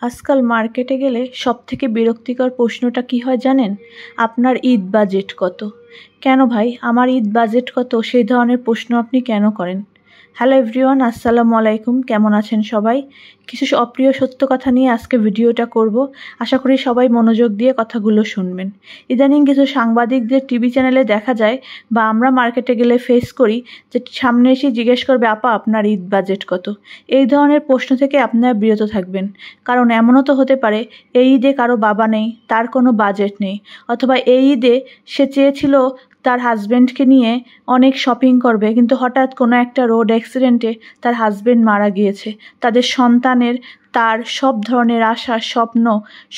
আজকাল মার্কেটে গেলে সবথেকে বিরক্তিকর প্রশ্নটা কি হয় জানেন? আপনার ঈদ বাজেট কত? কেন ভাই আমার ঈদ বাজেট কত সেই ধরনের প্রশ্ন আপনি কেন করেন? হ্যালো এভরিওয়ান, আসসালামু আলাইকুম। কেমন আছেন সবাই? কিছু অপ্রিয় সত্য কথা নিয়ে আজকে ভিডিওটা করব। আশা করি সবাই মনোযোগ দিয়ে কথাগুলো শুনবেন। ইদানিং কিছু সাংবাদিকদের টিভি চ্যানেলে দেখা যায় বা আমরা মার্কেটে গেলে ফেস করি যে সামনে এসে জিজ্ঞেস করবে, আপা আপনার ঈদ বাজেট কত? এই ধরনের প্রশ্ন থেকে আপনারা বিরত থাকবেন। কারণ এমনও তো হতে পারে এই ঈদে কারো বাবা নেই, তার কোনো বাজেট নেই, অথবা এই ঈদে সে চেয়েছিল তার হাজব্যান্ডকে নিয়ে অনেক শপিং করবে, কিন্তু হঠাৎ কোনো একটা রোড অ্যাক্সিডেন্টে তার হাজব্যান্ড মারা গিয়েছে। তাদের সন্তানের তার সব ধরনের আশা স্বপ্ন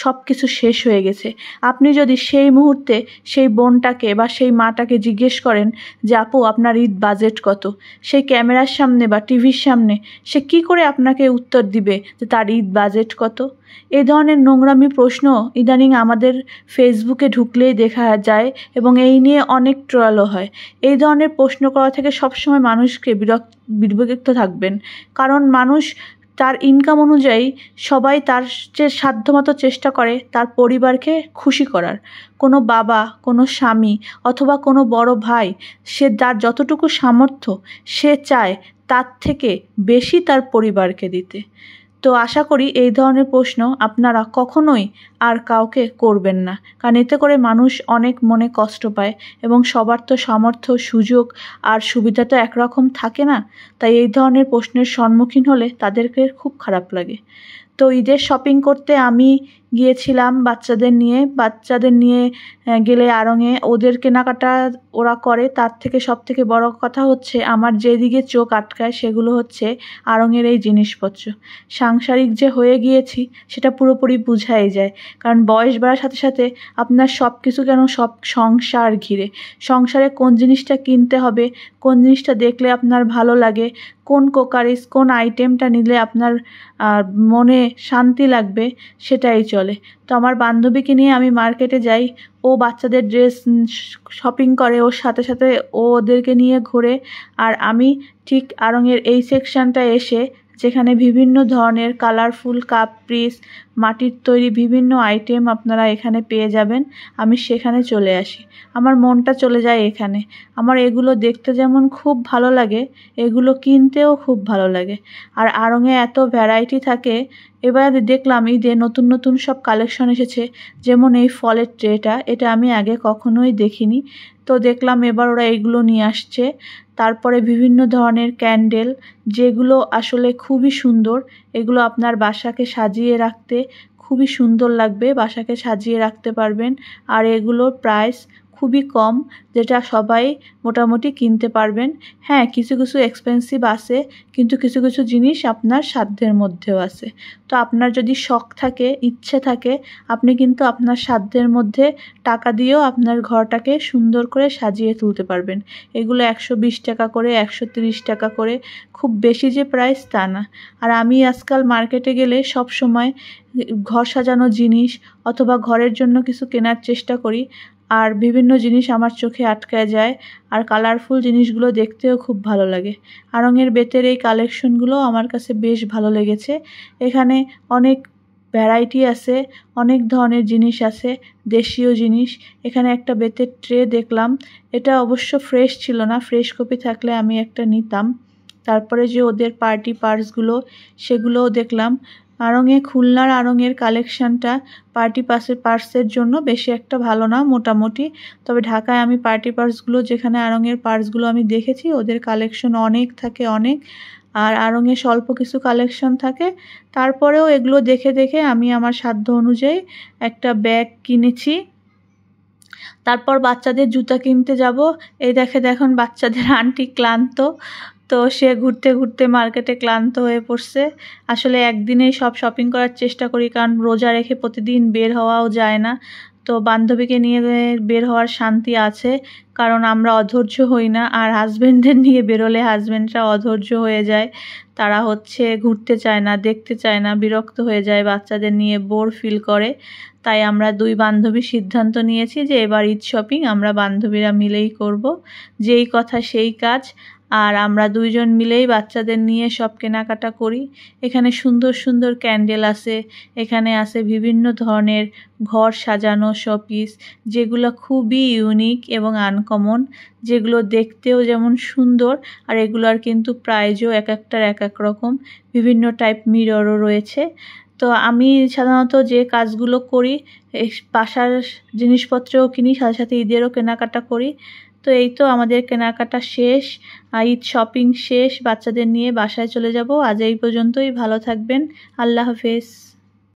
সব কিছু শেষ হয়ে গেছে। আপনি যদি সেই মুহূর্তে সেই বোনটাকে বা সেই মাটাকে জিজ্ঞেস করেন যে আপু আপনার ঈদ বাজেট কত, সেই ক্যামেরার সামনে বা টিভির সামনে সে কি করে আপনাকে উত্তর দিবে যে তার ঈদ বাজেট কত? এই ধরনের নোংরামি প্রশ্ন ইদানিং আমাদের ফেসবুকে ঢুকলেই দেখা যায় এবং এই নিয়ে অনেক ট্রলও হয়। এই ধরনের প্রশ্ন করা থেকে সবসময় মানুষকে বিরক্ত থাকবেন। কারণ মানুষ তার ইনকাম অনুযায়ী সবাই তার যে সাধ্যমতো চেষ্টা করে তার পরিবারকে খুশি করার। কোনো বাবা, কোনো স্বামী অথবা কোনো বড় ভাই, সে তার যতটুকু সামর্থ্য সে চায় তার থেকে বেশি তার পরিবারকে দিতে। তো আশা করি এই ধরনের প্রশ্ন আপনারা কখনোই আর কাউকে করবেন না, কারণ এতে করে মানুষ অনেক মনে কষ্ট পায় এবং সবার তো সামর্থ্য, সুযোগ আর সুবিধা তো একরকম থাকে না। তাই এই ধরনের প্রশ্নের সম্মুখীন হলে তাদেরকে খুব খারাপ লাগে। তো ঈদের শপিং করতে আমি গিয়েছিলাম বাচ্চাদের নিয়ে গেলে আড়ংয়ে ওদের কেনাকাটা ওরা করে। তার থেকে সবথেকে বড় কথা হচ্ছে আমার যেদিকে চোখ আটকায় সেগুলো হচ্ছে আড়ংয়ের এই জিনিসপত্র। সাংসারিক যে হয়ে গিয়েছি সেটা পুরোপুরি বোঝাই যায়, কারণ বয়স বাড়ার সাথে সাথে আপনার সব কিছু সব সংসার ঘিরে। সংসারে কোন জিনিসটা কিনতে হবে, কোন জিনিসটা দেখলে আপনার ভালো লাগে, কোন কোকারিস কোন আইটেমটা নিলে আপনার মনে শান্তি লাগবে সেটাই চলে। তো আমার বান্ধবীকে নিয়ে আমি মার্কেটে যাই, ও বাচ্চাদের ড্রেস শপিং করে, ওর সাথে সাথে ও ওদেরকে নিয়ে ঘোরে। আর আমি ঠিক আড়ংয়ের এই সেকশনটায় এসে, যেখানে বিভিন্ন ধরনের কালারফুল কাপ পিস, মাটির তৈরি বিভিন্ন আইটেম আপনারা এখানে পেয়ে যাবেন, আমি সেখানে চলে আসি। আমার মনটা চলে যায় এখানে। আমার এগুলো দেখতে যেমন খুব ভালো লাগে, এগুলো কিনতেও খুব ভালো লাগে। আর আড়ংয়ে এত ভ্যারাইটি থাকে। এবার দেখলাম ঈদে নতুন নতুন সব কালেকশন এসেছে, যেমন এই ফলের ট্রেটা, এটা আমি আগে কখনোই দেখিনি। তো দেখলাম এবার ওরা এইগুলো নিয়ে আসছে। তারপরে বিভিন্ন ধরনের ক্যান্ডেল, যেগুলো আসলে খুবই সুন্দর। এগুলো আপনার বাসাকে সাজিয়ে রাখতে খুবই সুন্দর লাগবে, বাসাকে সাজিয়ে রাখতে পারবেন। আর এগুলোর প্রাইস খুবই কম, যেটা সবাই মোটামুটি কিনতে পারবেন। হ্যাঁ, কিছু কিছু এক্সপেন্সিভ আছে, কিন্তু কিছু কিছু জিনিস আপনার সাধ্যের মধ্যেও আছে। তো আপনার যদি শখ থাকে, ইচ্ছে থাকে, আপনি কিন্তু আপনার সাধ্যের মধ্যে টাকা দিয়েও আপনার ঘরটাকে সুন্দর করে সাজিয়ে তুলতে পারবেন। এগুলো 120 টাকা করে, 130 টাকা করে, খুব বেশি যে প্রাইস তা না। আর আমি আজকাল মার্কেটে গেলে সব সময় ঘর সাজানো জিনিস অথবা ঘরের জন্য কিছু কেনার চেষ্টা করি। আর বিভিন্ন জিনিস আমার চোখে আটকায় যায়, আর কালারফুল জিনিসগুলো দেখতেও খুব ভালো লাগে। আড়ংয়ের বেতের এই কালেকশনগুলো আমার কাছে বেশ ভালো লেগেছে। এখানে অনেক ভ্যারাইটি আছে, অনেক ধরনের জিনিস আছে, দেশীয় জিনিস। এখানে একটা বেতের ট্রে দেখলাম, এটা অবশ্য ফ্রেশ ছিল না, ফ্রেশ কপি থাকলে আমি একটা নিতাম। তারপরে যে ওদের পার্টি পার্সগুলো, সেগুলোও দেখলাম। খুলনার আড়ংয়ের কালেকশানটা পার্টি পার্সের জন্য বেশি একটা ভালো না, মোটামুটি। তবে ঢাকায় আমি পার্টি পার্সগুলো, যেখানে আড়ংয়ের পার্সগুলো আমি দেখেছি, ওদের কালেকশন অনেক থাকে, অনেক। আর আড়ংয়ে স্বল্প কিছু কালেকশন থাকে। তারপরেও এগুলো দেখে দেখে আমি আমার সাধ্য অনুযায়ী একটা ব্যাগ কিনেছি। তারপর বাচ্চাদের জুতা কিনতে যাব। এই দেখুন বাচ্চাদের আন্টি ক্লান্ত, তো সে ঘুরতে ঘুরতে মার্কেটে ক্লান্ত হয়ে পড়ছে। আসলে একদিনেই সব শপিং করার চেষ্টা করি, কারণ রোজা রেখে প্রতিদিন বের হওয়াও যায় না। তো বান্ধবীকে নিয়ে বের হওয়ার শান্তি আছে, কারণ আমরা অধৈর্য হই না। আর হাজব্যান্ডদের নিয়ে বেরোলে হাজব্যান্ডরা অধৈর্য হয়ে যায়, তারা ঘুরতে চায় না, দেখতে চায় না, বিরক্ত হয়ে যায়, বাচ্চাদের নিয়ে বোর ফিল করে। তাই আমরা দুই বান্ধবী সিদ্ধান্ত নিয়েছি যে এবার ঈদ শপিং আমরা বান্ধবীরা মিলেই করব। যেই কথা সেই কাজ। আর আমরা দুইজন মিলেই বাচ্চাদের নিয়ে সব কেনাকাটা করি। এখানে সুন্দর সুন্দর ক্যান্ডেল আছে, এখানে আছে বিভিন্ন ধরনের ঘর সাজানো শোপিস, যেগুলো খুবই ইউনিক এবং আনকমন, যেগুলো দেখতেও যেমন সুন্দর আর এগুলোর কিন্তু প্রাইজও এক একটার এক এক রকম। বিভিন্ন টাইপ মিররও রয়েছে। তো আমি সাধারণত যে কাজগুলো করি, বাসার জিনিসপত্রও কিনি, সাথে সাথে ঈদেরও কেনাকাটা করি। তো এই তো আমাদের কেনাকাটা শেষ, ঈদ শপিং শেষ, বাচ্চাদের নিয়ে বাসায় চলে যাব। আজ এই পর্যন্তই, ভালো থাকবেন, আল্লাহ হাফেজ।